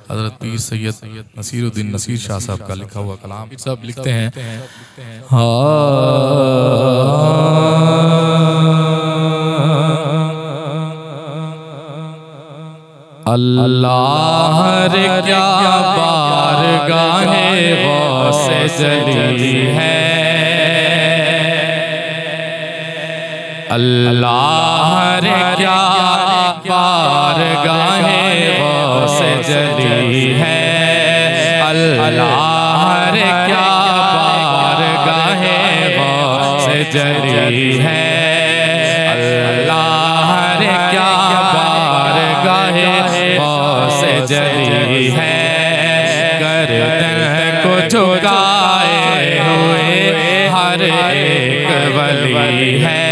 हज़रत पीर सैयद नसीरुद्दीन नसीर शाह साहब का लिखा हुआ कलाम। सब लिखते हैं अल्लाह रे क्या बारगाहे गौसे जली है, अल्लाह रे क्या बारगाहे गौसे जली है, अल्लाह रे क्या बारगाहे गौसे जली है, अल्लाह रे क्या बारगाहे गौसे जली है। गर्दन को झुकाए हुए हर एक वली है,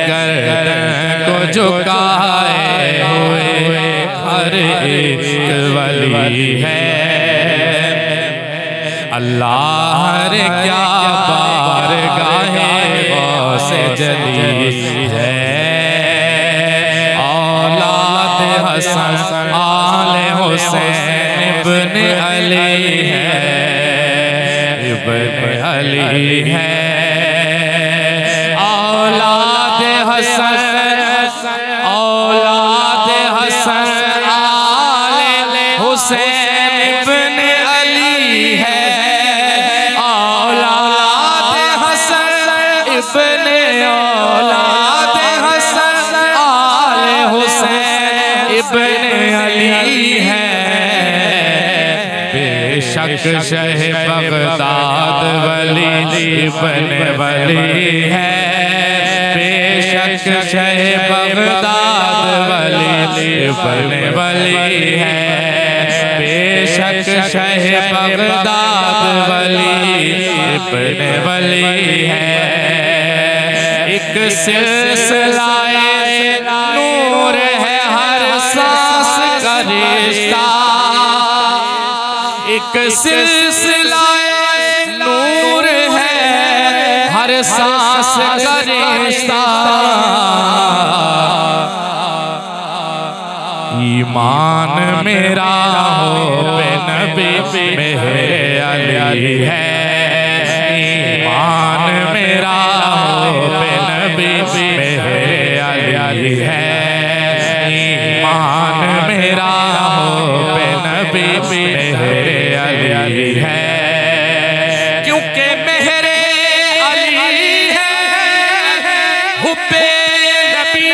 गर्दन को झुकाए हुए हर एक वली है, अल्लाह रे क्या बारगाहे गौसे जली है। औलाद हसन आले हुसैन इब्न अली है, इब्न अली है, औलाद हसन आले हुसैन इब्न अली है, औलाद हसन आले हुसैन इब्न अली है। बेशक शह बगदाद वली इब्न वली है, बेशक शह बगदाद वली इब्न वली है, बेशक शह बगदाद वली इब्न वली है। एक सिलसिलाए नूर है हर सांस का रिश्ता, एक सिलसिलाए नूर है हर सांस का रिश्ता। ईमान मेरा हो पे नबी मेरे अली है, ईमान मेरा हो पे नबी मेरे अली है, ईमान मेरा हो पे नबी मेरे अली है। क्योंकि मेरे अली है हुब्बे नबी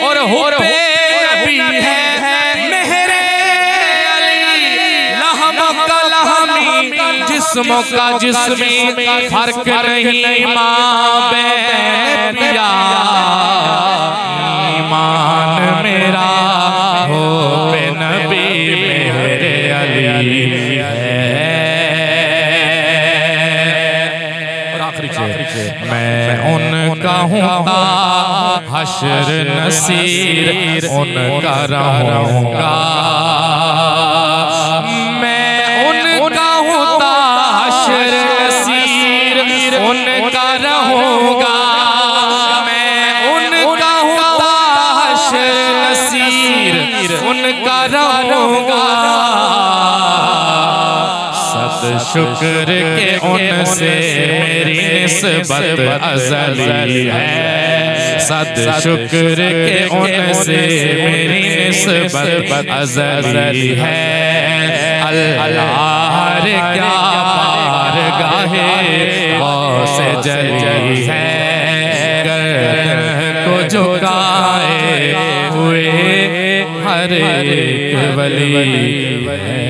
और हुब्बे नबी है, मेरे अली लहम का लहमी जिस्म का जिस्मी फर्क नहीं माँ बहन पिया। ईमान मेरा हो पे नबी मेरे अली है। और आखिरी शेर, मैं उनका हूँ हश्र नसीर उनका रहूँगा, मैं उनका हूँ हश्र नसीर उनका रहूँगा, मैं उनका हूँ हश्र नसीर उनका रहूँगा। सद शुक्र के उनसे मेरी निस्बत अज़ली है, सद शुक्र के उनसे मेरी निस्बत अज़ली है। अल्लाह रे क्या बारगाहे गौसे जली है, गर्दन को झुकाए हुए हर एक वली है।